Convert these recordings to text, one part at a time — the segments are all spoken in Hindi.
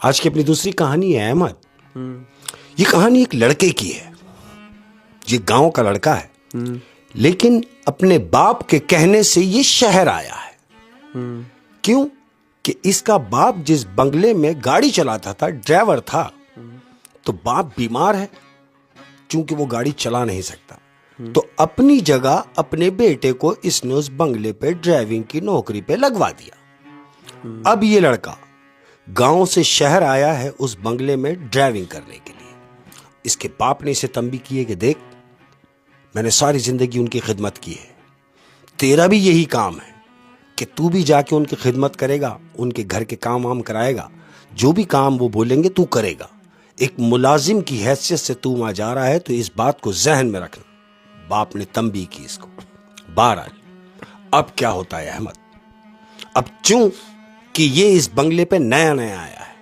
आज की अपनी दूसरी कहानी है अहमद। ये कहानी एक लड़के की है। ये गांव का लड़का है, लेकिन अपने बाप के कहने से ये शहर आया है। क्यों? कि इसका बाप जिस बंगले में गाड़ी चलाता था, ड्राइवर था, तो बाप बीमार है, चूंकि वो गाड़ी चला नहीं सकता, तो अपनी जगह अपने बेटे को इसने उस बंगले पे ड्राइविंग की नौकरी पे लगवा दिया। अब ये लड़का गांव से शहर आया है उस बंगले में ड्राइविंग करने के लिए। इसके बाप ने इसे तंबी की है कि देख, मैंने सारी जिंदगी उनकी खिदमत की है, तेरा भी यही काम है कि तू भी जाके उनकी खिदमत करेगा, उनके घर के काम वाम कराएगा, जो भी काम वो बोलेंगे तू करेगा। एक मुलाजिम की हैसियत से तू वहां जा रहा है, तो इस बात को जहन में रखना। बाप ने तंबी की इसको। बहरहाल अब क्या होता है अहमद, अब क्यों कि ये इस बंगले पे नया नया आया है,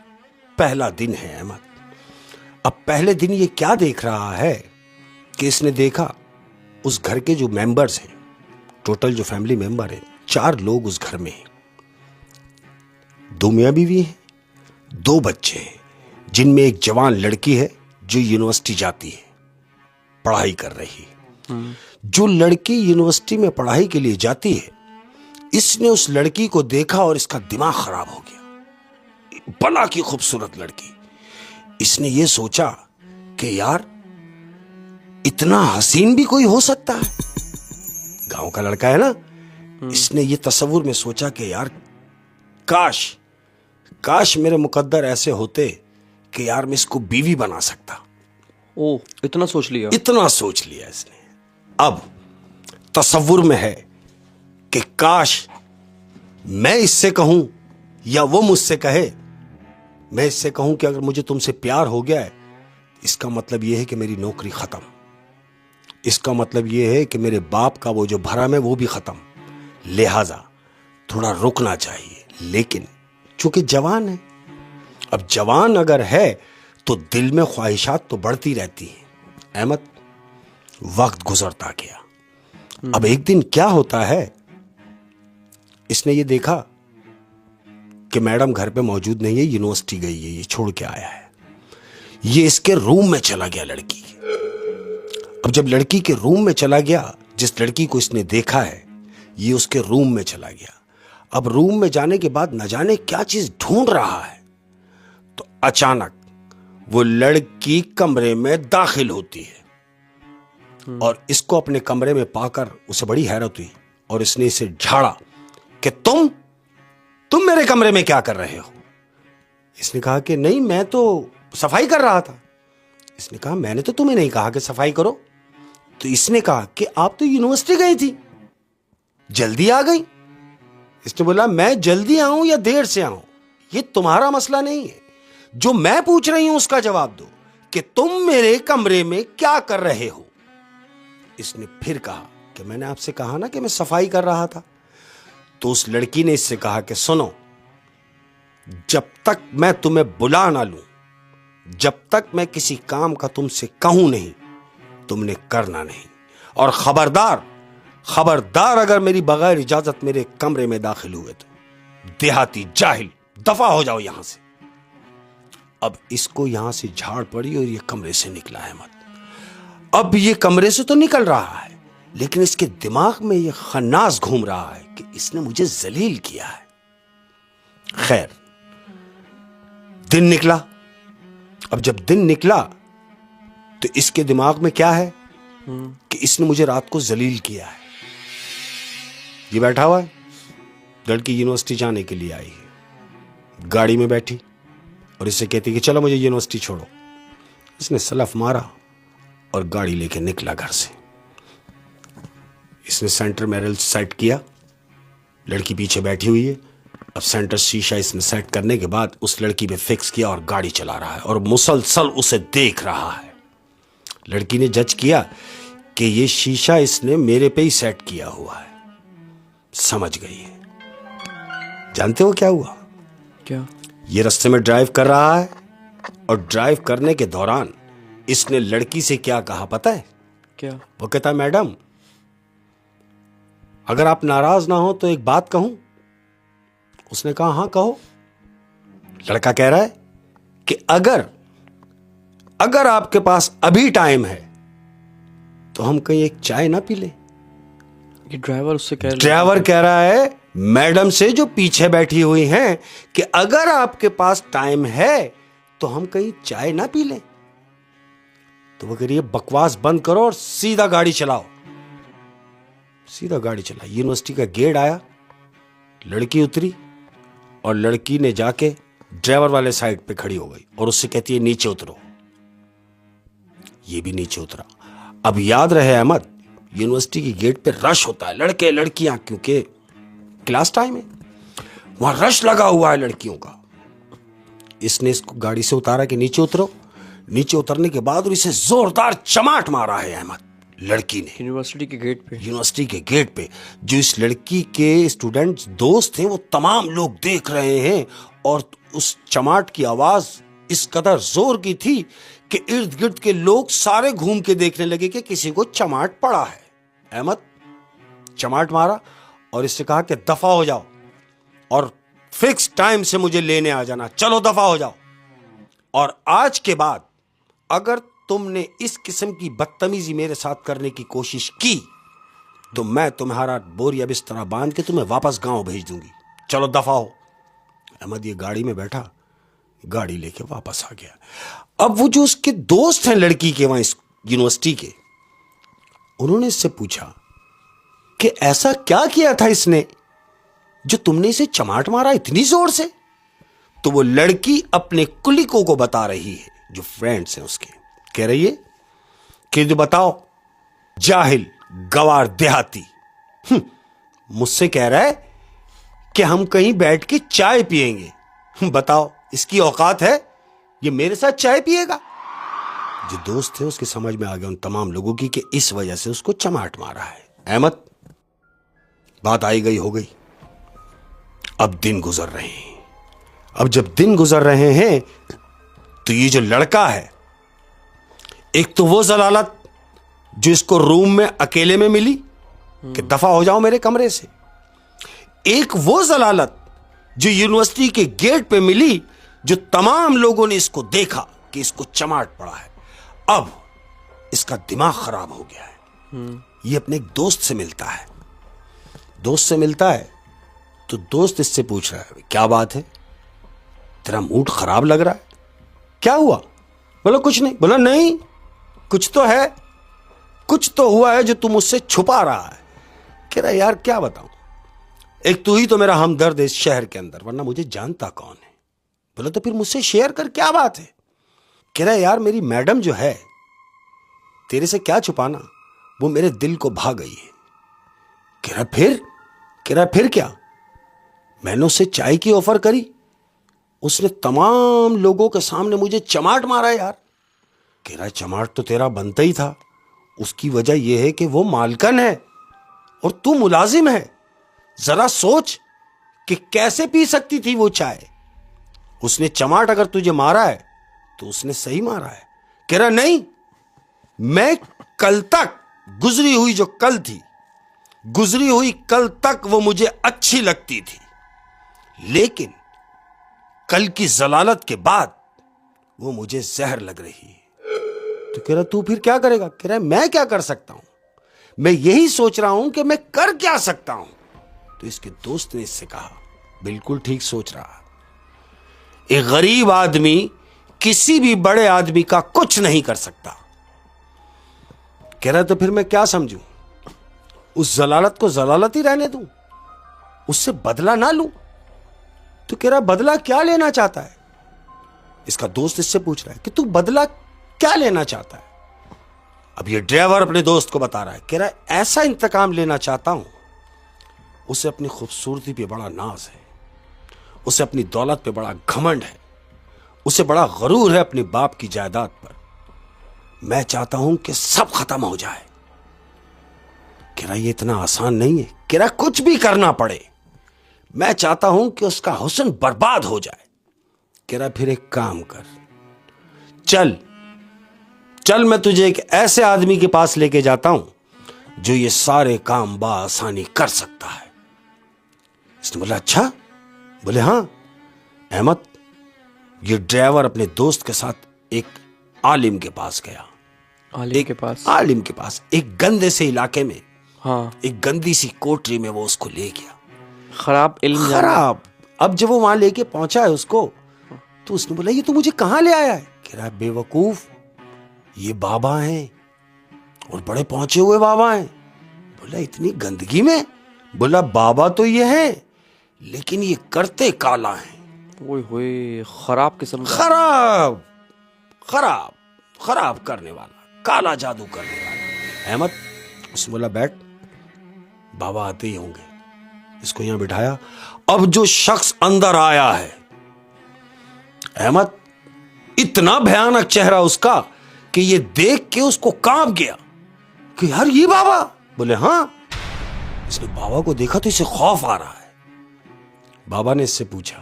पहला दिन है अहमद। अब पहले दिन ये क्या देख रहा है कि इसने देखा उस घर के जो मेंबर्स हैं, टोटल जो फैमिली मेंबर हैं, 4 लोग उस घर में हैं। 2 मियां बीवी हैं, 2 बच्चे हैं, जिनमें एक जवान लड़की है जो यूनिवर्सिटी जाती है, पढ़ाई कर रही है। जो लड़की यूनिवर्सिटी में पढ़ाई के लिए जाती है, इसने उस लड़की को देखा और इसका दिमाग खराब हो गया। भला की खूबसूरत लड़की। इसने ये सोचा कि यार इतना हसीन भी कोई हो सकता है। गांव का लड़का है ना, इसने ये तसव्वुर में सोचा कि यार काश मेरे मुकद्दर ऐसे होते कि यार मैं इसको बीवी बना सकता। ओह, इतना सोच लिया? इतना सोच लिया इसने। अब तसव्वुर में है कि काश मैं इससे कहूं या वो मुझसे कहे। मैं इससे कहूं कि अगर मुझे तुमसे प्यार हो गया है, इसका मतलब यह है कि मेरी नौकरी खत्म। इसका मतलब यह है कि मेरे बाप का वो जो भरम है वो भी खत्म। लिहाजा थोड़ा रुकना चाहिए। लेकिन चूंकि जवान है, अब जवान अगर है तो दिल में ख्वाहिशात तो बढ़ती रहती हैं। अहमद, वक्त गुजरता गया। अब एक दिन क्या होता है, इसने ये देखा कि मैडम घर पे मौजूद नहीं है, यूनिवर्सिटी गई है, ये छोड़ के आया है। ये इसके रूम में चला गया लड़की के। अब जब लड़की के रूम में चला गया, जिस लड़की को इसने देखा है, ये उसके रूम में चला गया। अब रूम में जाने के बाद न जाने क्या चीज ढूंढ रहा है, तो अचानक वो लड़की कमरे में दाखिल होती है और इसको अपने कमरे में पाकर उसे बड़ी हैरत हुई और इसने इसे झाड़ा कि तुम मेरे कमरे में क्या कर रहे हो? इसने कहा कि नहीं, मैं तो सफाई कर रहा था। इसने कहा मैंने तो तुम्हें नहीं कहा कि सफाई करो। तो इसने कहा कि आप तो यूनिवर्सिटी गई थी, जल्दी आ गई। इसने बोला मैं जल्दी आऊं या देर से आऊं ये तुम्हारा मसला नहीं है, जो मैं पूछ रही हूं उसका जवाब दो कि तुम मेरे कमरे में क्या कर रहे हो। इसने फिर कहा कि मैंने आपसे कहा ना कि मैं सफाई कर रहा था। तो उस लड़की ने इससे कहा कि सुनो, जब तक मैं तुम्हें बुला ना लूं, जब तक मैं किसी काम का तुमसे कहूं नहीं, तुमने करना नहीं। और खबरदार अगर मेरी बगैर इजाजत मेरे कमरे में दाखिल हुए तो देहाती जाहिल, दफा हो जाओ यहां से। अब इसको यहां से झाड़ पड़ी और ये कमरे से निकला है। मत अब ये कमरे से तो निकल रहा है, लेकिन इसके दिमाग में ये खन्नास घूम रहा है कि इसने मुझे जलील किया है। खैर, दिन निकला। अब जब दिन निकला तो इसके दिमाग में क्या है कि इसने मुझे रात को जलील किया है। ये बैठा हुआ है, लड़की यूनिवर्सिटी जाने के लिए आई है, गाड़ी में बैठी और इससे कहती कि चलो मुझे यूनिवर्सिटी छोड़ो। इसने सलफ मारा और गाड़ी लेके निकला घर से। इसने सेंटर मिरर सेट किया, लड़की पीछे बैठी हुई है। अब सेंटर शीशा इसने सेट करने के बाद उस लड़की पे फिक्स किया और गाड़ी चला रहा है और मुसलसल उसे देख रहा है। लड़की ने जज किया कि ये शीशा इसने मेरे पे ही सेट किया हुआ है। समझ गई है। जानते हो क्या हुआ? क्या? ये रास्ते में ड्राइव कर रहा है और ड्राइव करने के दौरान इसने लड़की से क्या कहा पता है? क्या? वो कहता है मैडम, अगर आप नाराज ना हो तो एक बात कहूं। उसने कहा हाँ कहो। लड़का कह रहा है कि अगर आपके पास अभी टाइम है तो हम कहीं एक चाय ना पी ले। ये ड्राइवर उससे कह ड्राइवर कह रहा है मैडम से जो पीछे बैठी हुई हैं कि अगर आपके पास टाइम है तो हम कहीं चाय ना पी लें। तो वो कह रही है बकवास बंद करो और सीधा गाड़ी चलाओ। सीधा गाड़ी चला। यूनिवर्सिटी का गेट आया, लड़की उतरी और लड़की ने जाके ड्राइवर वाले साइड पे खड़ी हो गई और उससे कहती है नीचे उतरो। ये भी नीचे उतरा। अब याद रहे अहमद, यूनिवर्सिटी की गेट पे रश होता है, लड़के लड़कियां, क्योंकि क्लास टाइम है, वहां रश लगा हुआ है लड़कियों का। इसने इसको गाड़ी से उतारा कि नीचे उतरो। नीचे उतरने के बाद और इसे जोरदार चमाट मारा है अहमद लड़की ने यूनिवर्सिटी के गेट पे। यूनिवर्सिटी के गेट पे। जो इस लड़की के स्टूडेंट्स दोस्त थे वो तमाम लोग देख रहे हैं और उस चमाट की आवाज इस कदर जोर की थी कि इर्द गिर्द के लोग सारे घूम के देखने लगे कि किसी को चमाट पड़ा है। अहमद चमाट मारा और इससे कहा कि दफा हो जाओ और फिक्स टाइम से मुझे लेने आ जाना, चलो दफा हो जाओ। और आज के बाद अगर तुमने इस किस्म की बदतमीजी मेरे साथ करने की कोशिश की तो मैं तुम्हारा बोरिया बिस्तरा बांध के तुम्हें वापस गांव भेज दूंगी, चलो दफा हो। अहमद ये गाड़ी में बैठा, गाड़ी लेके वापस आ गया। अब वो जो उसके दोस्त हैं लड़की के वहां यूनिवर्सिटी के, उन्होंने इससे पूछा कि ऐसा क्या किया था इसने जो तुमने इसे चमाट मारा इतनी जोर से। तो वो लड़की अपने कुलिकों को बता रही है, जो फ्रेंड्स हैं उसके, कह रही है कि जो बताओ जाहिल गवार देहाती मुझसे कह रहा है कि हम कहीं बैठ के चाय पिएंगे। बताओ इसकी औकात है, ये मेरे साथ चाय पिएगा। जो दोस्त थे उसके समझ में आ गया उन तमाम लोगों की कि इस वजह से उसको चमाट मारा है। अहमद बात आई गई हो गई। अब दिन गुजर रहे हैं। अब जब दिन गुजर रहे हैं तो ये जो लड़का है, एक तो वो जलालत जो इसको रूम में अकेले में मिली कि दफा हो जाओ मेरे कमरे से, एक वो जलालत जो यूनिवर्सिटी के गेट पे मिली, जो तमाम लोगों ने इसको देखा कि इसको चमाट पड़ा है। अब इसका दिमाग खराब हो गया है। ये अपने एक दोस्त से मिलता है। दोस्त से मिलता है तो दोस्त इससे पूछ रहा है क्या बात है, तेरा मूड खराब लग रहा है, क्या हुआ। बोला कुछ नहीं। बोला नहीं कुछ तो है, कुछ तो हुआ है जो तू मुझसे छुपा रहा है। कह रहा यार क्या बताऊं, एक तू ही तो मेरा हमदर्द है इस शहर के अंदर, वरना मुझे जानता कौन है। बोला तो फिर मुझसे शेयर कर क्या बात है। कह रहा यार मेरी मैडम जो है, तेरे से क्या छुपाना, वो मेरे दिल को भा गई है। कह रहा फिर क्या। मैंने उससे चाय की ऑफर करी, उसने तमाम लोगों के सामने मुझे चमाट मारा यार। कह रहा चमाट तो तेरा बनता ही था, उसकी वजह यह है कि वो मालकन है और तू मुलाजिम है। जरा सोच कि कैसे पी सकती थी वो चाय। उसने चमाट अगर तुझे मारा है तो उसने सही मारा है। कह रहा नहीं, मैं कल तक गुजरी हुई जो कल थी, गुजरी हुई कल तक वो मुझे अच्छी लगती थी, लेकिन कल की जलालत के बाद वो मुझे जहर लग रही है। तो कह रहा तू फिर क्या करेगा। कह रहा मैं क्या कर सकता हूं, मैं यही सोच रहा हूं कि मैं कर क्या सकता हूं। तो इसके दोस्त ने इससे कहा बिल्कुल ठीक सोच रहा, एक गरीब आदमी किसी भी बड़े आदमी का कुछ नहीं कर सकता। कह रहा तो फिर मैं क्या समझूं, उस जलालत को जलालत ही रहने दूं, उससे बदला ना लूं। तो कह रहा बदला क्या लेना चाहता है। इसका दोस्त इससे पूछ रहा है कि तू बदला क्या लेना चाहता है। अब ये ड्राइवर अपने दोस्त को बता रहा है, कह रहा है ऐसा इंतकाम लेना चाहता हूं, उसे अपनी खूबसूरती पे बड़ा नाज है, उसे अपनी दौलत पे बड़ा घमंड है, उसे बड़ा गरूर है अपने बाप की जायदाद पर। मैं चाहता हूं कि सब खत्म हो जाए। कह रहा ये इतना आसान नहीं है। कह रहा कुछ भी करना पड़े, मैं चाहता हूं कि उसका हुस्न बर्बाद हो जाए। कह रहा फिर एक काम कर, चल चल मैं तुझे एक ऐसे आदमी के पास लेके जाता हूं जो ये सारे काम बाआसानी कर सकता है। इसने बोला अच्छा। बोले हाँ अहमद, ये ड्राइवर अपने दोस्त के साथ एक आलिम के पास गया। आलिम के पास? आलिम के पास एक गंदे से इलाके में, हाँ। एक गंदी सी कोठरी में वो उसको ले गया। खराब इल्म जाना। खराब। अब जब वो वहां लेके पहुंचा है उसको, तो उसने बोला ये तू मुझे कहां ले आया है? कह रहा है बेवकूफ, ये बाबा हैं और बड़े पहुंचे हुए बाबा हैं। बोला इतनी गंदगी में? बोला बाबा तो ये है लेकिन ये करते काला है। ओए होए, खराब किस्म का। खराब खराब खराब करने वाला, काला जादू करने वाला। अहमद, उसने बोला बैठ, बाबा आते ही होंगे। इसको यहां बिठाया। अब जो शख्स अंदर आया है अहमद, इतना भयानक चेहरा उसका कि ये देख के उसको कांप गया कि यार ये बाबा। बोले हाँ। इसने बाबा को देखा तो इसे खौफ आ रहा है। बाबा ने इससे पूछा,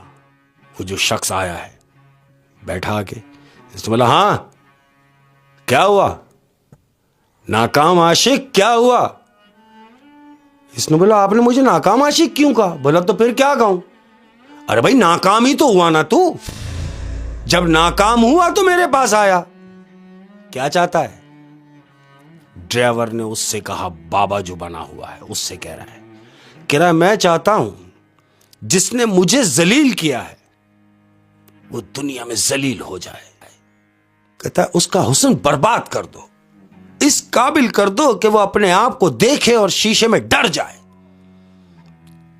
वो जो शख्स आया है बैठा आके, इसने बोला हाँ क्या हुआ? नाकाम आशिक क्या हुआ? इसने बोला आपने मुझे नाकाम आशिक क्यों कहा? बोला तो फिर क्या कहूं? अरे भाई नाकाम ही तो हुआ ना तू। जब नाकाम हुआ तो मेरे पास आया। क्या चाहता है? ड्राइवर ने उससे कहा, बाबा जो बना हुआ है उससे कह रहा है मैं चाहता हूं जिसने मुझे जलील किया है वो दुनिया में जलील हो जाए। कहता है उसका हुस्न बर्बाद कर दो, इस काबिल कर दो कि वो अपने आप को देखे और शीशे में डर जाए।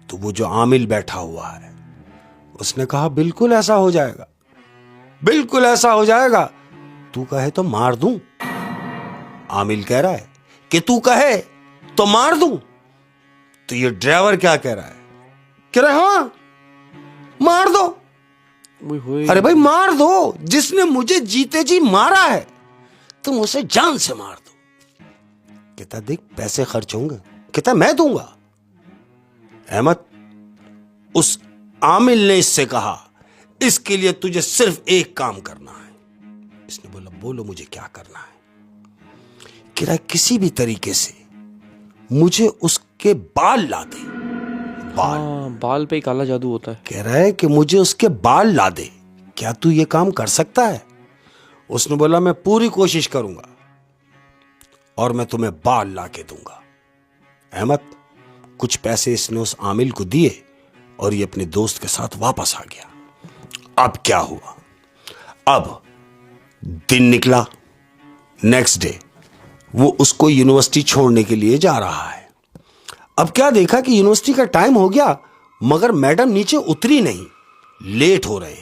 तो वो जो आमिल बैठा हुआ है उसने कहा बिल्कुल ऐसा हो जाएगा, बिल्कुल ऐसा हो जाएगा। तू कहे तो मार दूं। आमिल कह रहा है कि तू कहे तो मार दूं। तो ये ड्राइवर क्या कह रहा है? कह रहा है हाँ मार दो। अरे भाई मार दो, जिसने मुझे जीते जी मारा है तुम उसे जान से मार दो। कहता देख पैसे खर्च होंगे। कहता मैं दूंगा। अहमद, उस आमिल ने इससे कहा इसके लिए तुझे सिर्फ एक काम करना है। इसने बोला बोलो मुझे क्या करना है? कह रहा है किसी भी तरीके से मुझे उसके बाल ला दे। बाल पे ही काला जादू होता है। कह रहा है कि मुझे उसके बाल ला दे, क्या तू ये काम कर सकता है? उसने बोला मैं पूरी कोशिश करूंगा और मैं तुम्हें बाल ला के दूंगा। अहमद, कुछ पैसे इसने उस आमिल को दिए और ये अपने दोस्त के साथ वापस आ गया। अब क्या हुआ? अब दिन निकला, नेक्स्ट डे वो उसको यूनिवर्सिटी छोड़ने के लिए जा रहा है। अब क्या देखा कि यूनिवर्सिटी का टाइम हो गया मगर मैडम नीचे उतरी नहीं, लेट हो रहे।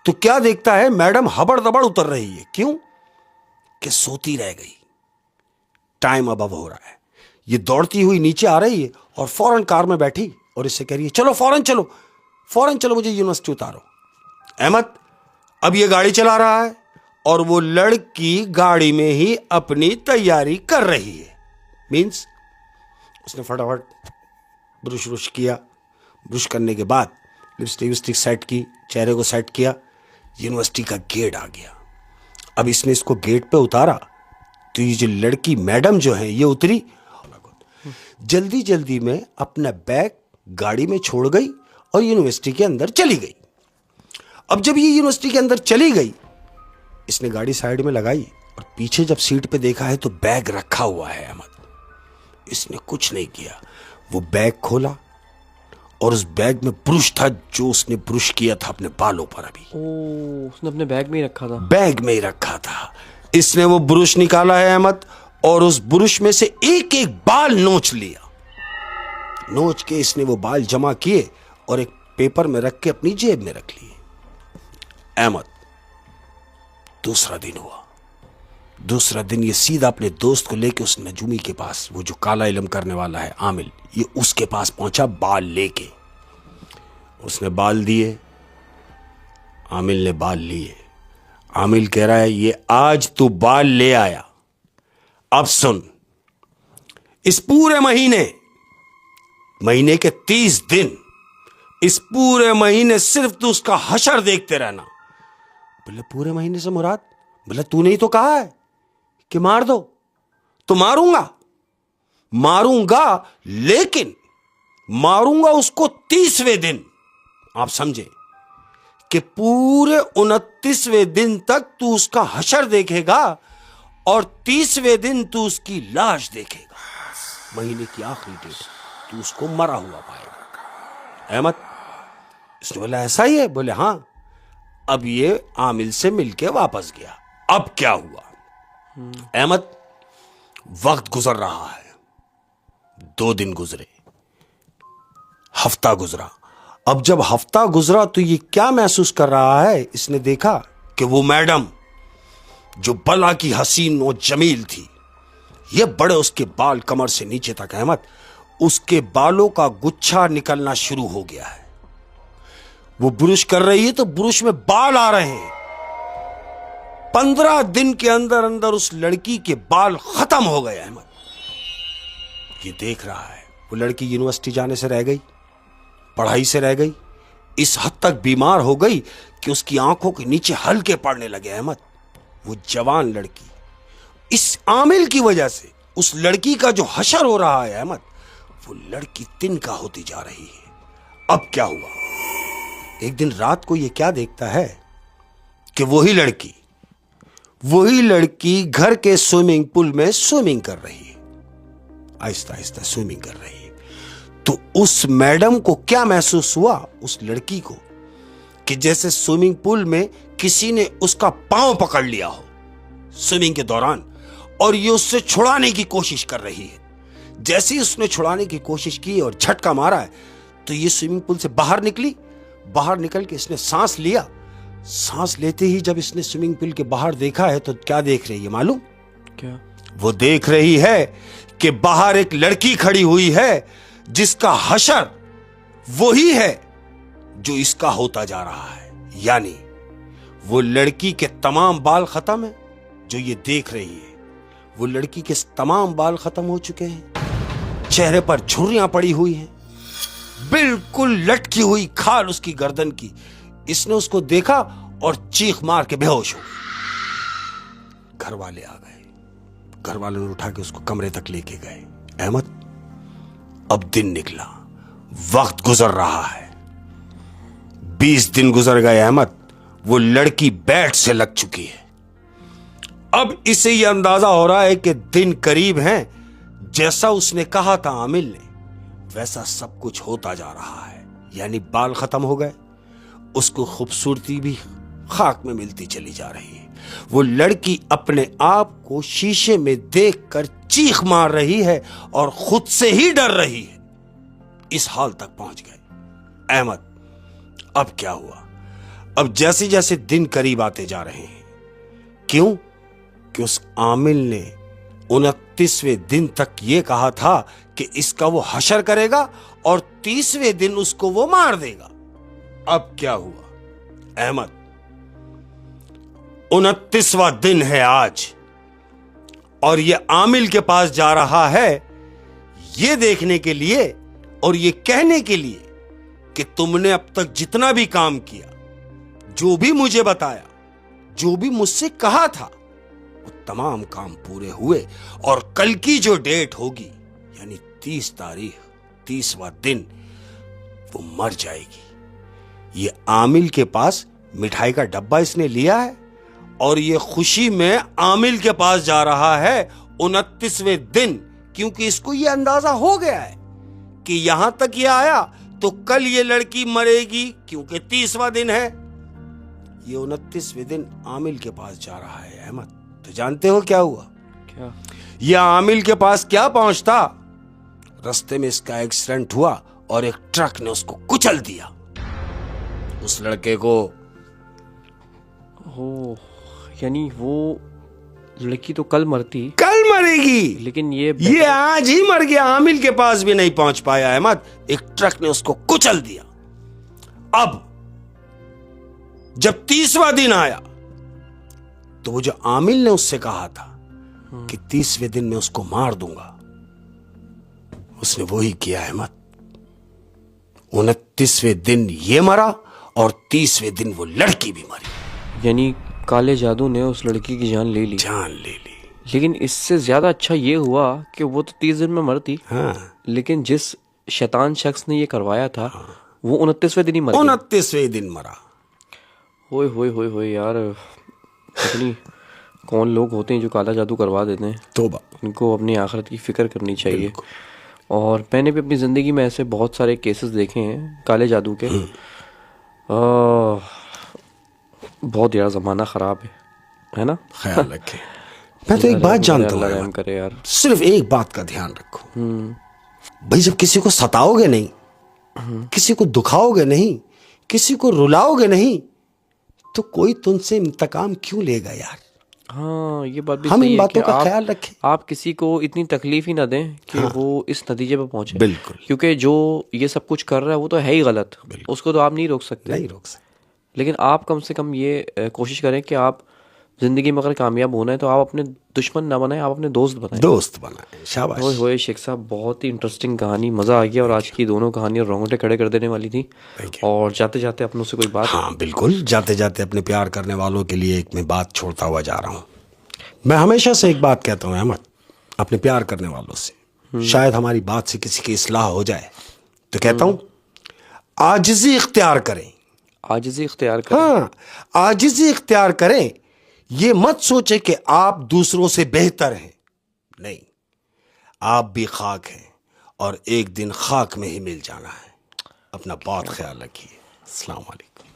तो क्या देखता है मैडम हबड़ दबड़ उतर रही है। क्यों? कि सोती रह गई। टाइम अब हो रहा है। ये दौड़ती हुई नीचे आ रही है और फौरन कार में बैठी और इससे कह रही है चलो फौरन चलो, फौरन चलो, मुझे यूनिवर्सिटी उतारो। अहमद, अब ये गाड़ी चला रहा है और वो लड़की गाड़ी में ही अपनी तैयारी कर रही है। मीन्स उसने फटाफट ब्रश व्रुश किया। ब्रश करने के बाद लिपस्टिक सेट की, चेहरे को सेट किया। यूनिवर्सिटी का गेट आ गया। अब इसने इसको गेट पे उतारा तो ये जो लड़की मैडम जो है ये उतरी, जल्दी जल्दी में अपना बैग गाड़ी में छोड़ गई और यूनिवर्सिटी के अंदर चली गई। अब जब ये यूनिवर्सिटी के अंदर चली गई, इसने गाड़ी साइड में लगाई और पीछे जब सीट पे देखा है तो बैग रखा हुआ है। अहमद, इसने कुछ नहीं किया। वो बैग खोला और उस बैग में ब्रश था जो उसने ब्रश किया था अपने बालों पर। अभी उसने अपने बैग में ही रखा था। बैग में ही रखा था। इसने वो ब्रश निकाला है अहमद और उस ब्रश में से एक एक बाल नोच लिया। नोच के इसने वो बाल जमा किए और एक पेपर में रख के अपनी जेब में रख लिए। अहमद, दूसरा दिन हुआ। दूसरा दिन ये सीधा अपने दोस्त को लेके उस नजूमी के पास, वो जो काला इल्म करने वाला है आमिल, ये उसके पास पहुंचा बाल लेके। उसने बाल दिए, आमिल ने बाल लिए। आमिल कह रहा है ये आज तू बाल ले आया, अब सुन, इस पूरे महीने के 30 दिन, इस पूरे महीने सिर्फ तू उसका हशर देखते रहना। बोले पूरे महीने से मुराद? बोले तूने ही तो कहा है कि मार दो। तो मारूंगा लेकिन मारूंगा उसको 30वें दिन। आप समझे कि पूरे 29वें दिन तक तू उसका हशर देखेगा और 30वें दिन तू उसकी लाश देखेगा। महीने की आखिरी डेट तू उसको मरा हुआ पाएगा। अहमद, इसने बोला ऐसा ही है? बोले हाँ। अब ये आमिल से मिलके वापस गया। अब क्या हुआ? अहमद, वक्त गुजर रहा है, 2 दिन गुजरे, हफ्ता गुजरा। अब जब हफ्ता गुजरा तो ये क्या महसूस कर रहा है? इसने देखा कि वो मैडम जो बला की हसीन और जमील थी, ये बड़े उसके बाल कमर से नीचे तक। अहमद, उसके बालों का गुच्छा निकलना शुरू हो गया है। वो ब्रुश कर रही है तो ब्रुश में बाल आ रहे हैं। 15 दिन के अंदर अंदर उस लड़की के बाल खत्म हो गए। अहमद ये देख रहा है। वो लड़की यूनिवर्सिटी जाने से रह गई, पढ़ाई से रह गई, इस हद तक बीमार हो गई कि उसकी आंखों के नीचे हल्के पड़ने लगे। अहमद, वो जवान लड़की, इस आमिल की वजह से उस लड़की का जो हशर हो रहा है अहमद, वो लड़की तिनका होती जा रही है। अब क्या हुआ? एक दिन रात को ये क्या देखता है कि वही लड़की घर के स्विमिंग पूल में स्विमिंग कर रही है, आहिस्ता आहिस्ता स्विमिंग कर रही है। तो उस मैडम को क्या महसूस हुआ, उस लड़की को, कि जैसे स्विमिंग पूल में किसी ने उसका पांव पकड़ लिया हो स्विमिंग के दौरान और ये उससे छुड़ाने की कोशिश कर रही है। जैसे ही उसने छुड़ाने की कोशिश की और झटका मारा है तो ये स्विमिंग पूल से बाहर निकली। बाहर निकल के इसने सांस लिया। सांस लेते ही जब इसने स्विमिंग पूल के बाहर देखा है तो क्या देख रही है मालूम? क्या? वो देख रही है कि बाहर एक लड़की खड़ी हुई है जिसका हशर वही है जो इसका होता जा रहा है। यानी वो लड़की के तमाम बाल खत्म है जो ये देख रही है। वो लड़की के तमाम बाल खत्म हो चुके हैं, चेहरे पर झुर्रियां पड़ी हुई हैं, बिल्कुल लटकी हुई खाल उसकी गर्दन की। इसने उसको देखा और चीख मार के बेहोश हो। घर वाले आ गए, घर वालों ने उठा के उसको कमरे तक लेके गए। अहमद, अब दिन निकला, वक्त गुजर रहा है, 20 दिन गुजर गए। अहमद, वो लड़की बेड से लग चुकी है। अब इसे यह अंदाजा हो रहा है कि दिन करीब हैं। जैसा उसने कहा था आमिल ने, वैसा सब कुछ होता जा रहा है। यानी बाल खत्म हो गए, उसको खूबसूरती भी खाक में मिलती चली जा रही है। वो लड़की अपने आप को शीशे में देखकर चीख मार रही है और खुद से ही डर रही है। इस हाल तक पहुंच गए। अहमद, अब क्या हुआ? अब जैसे जैसे दिन करीब आते जा रहे हैं, क्यों कि उस आमिल ने 29वें दिन तक यह कहा था कि इसका वो हशर करेगा और 30वें दिन उसको वो मार देगा। अब क्या हुआ? अहमद, 29वां दिन है आज और ये आमिल के पास जा रहा है ये देखने के लिए और ये कहने के लिए कि तुमने अब तक जितना भी काम किया, जो भी मुझे बताया, जो भी मुझसे कहा था, वो तमाम काम पूरे हुए और कल की जो डेट होगी यानी 30 तारीख, 30वां दिन, वो मर जाएगी। ये आमिल के पास मिठाई का डब्बा इसने लिया है और ये खुशी में आमिल के पास जा रहा है 29वें दिन, क्योंकि इसको ये अंदाजा हो गया है कि यहां तक ये आया तो कल ये लड़की मरेगी, क्योंकि 30वां दिन है। ये 29वें दिन आमिल के पास जा रहा है। अहमद, तो जानते हो क्या हुआ? क्या? ये आमिल के पास क्या पहुंचता, रास्ते में इसका एक्सीडेंट हुआ और एक ट्रक ने उसको कुचल दिया। उस लड़के को, हो, यानी वो लड़की तो कल मरती, कल मरेगी, लेकिन ये आज ही मर गया। आमिल के पास भी नहीं पहुंच पाया। अहमद, एक ट्रक ने उसको कुचल दिया। अब जब 30वां दिन आया तो वो जो आमिल ने उससे कहा था कि 30वें दिन में उसको मार दूंगा, उसने वही किया। अहमद, 29वें दिन ये मरा और 30वें दिन वो लड़की भी मरी। यानी काले जादू ने उस लड़की की जान ले ली। जान ले ली। लेकिन इससे ज्यादा अच्छा ये हुआ कि वो तो 30 दिन में मरती, हाँ। लेकिन जिस शैतान शख्स ने ये करवाया था वो 29वें दिन ही मर गया। 29वें दिन मरा। होए यार, इतनी कौन लोग होते हैं जो काला जादू करवा देते हैं। तोबा। इनको अपनी आखिरत की फ़िक्र करनी चाहिए। और मैंने भी अपनी ज़िंदगी में ऐसे बहुत सारे केसेस देखे हैं काले जादू के। बहुत यार ज़माना ख़राब है ना। ख्याल रखे। मैं तो एक बात जानता हूँ अल्लाह रहम अहमद, करे यार। सिर्फ एक बात का ध्यान रखो भाई, जब किसी को सताओगे नहीं, किसी को दुखाओगे नहीं, किसी को रुलाओगे नहीं, तो कोई तुमसे इंतकाम क्यों लेगा यार। हाँ, ये बात भी हम सही इन है कि बातों का ख्याल रखें। आप किसी को इतनी तकलीफ ही ना दें कि वो इस नतीजे पे पहुंचे। बिल्कुल। क्योंकि जो ये सब कुछ कर रहा है वो तो है ही गलत, उसको तो आप नहीं रोक सकते। नहीं रोक सकते। लेकिन आप कम से कम ये कोशिश करें कि आप ज़िंदगी में अगर कामयाब होना है तो आप अपने दुश्मन ना बनाएं, आप अपने दोस्त बनाएं। दोस्त बनाए। शाबाश। होए शेख साहब, बहुत ही इंटरेस्टिंग कहानी, मज़ा आ गया। और आज की दोनों कहानियाँ रोंगटे खड़े कर देने वाली थी। और जाते जाते अपनों से कोई बात। हाँ बिल्कुल, जाते जाते अपने प्यार करने वालों के लिए एक मैं बात छोड़ता हुआ जा रहा हूँ। मैं हमेशा से एक बात कहता हूँ अहमद, अपने प्यार करने वालों से, शायद हमारी बात से किसी की इस्लाह हो जाए, तो कहता हूँ आजिज़ी इख्तियार करें। आजिज़ी इख्तियार करें। हाँ, आजिज़ी इख्तियार करें। ये मत सोचे कि आप दूसरों से बेहतर हैं, नहीं, आप भी खाक हैं और एक दिन खाक में ही मिल जाना है। अपना बहुत ख्याल रखिए। अस्सलाम वालेकुम।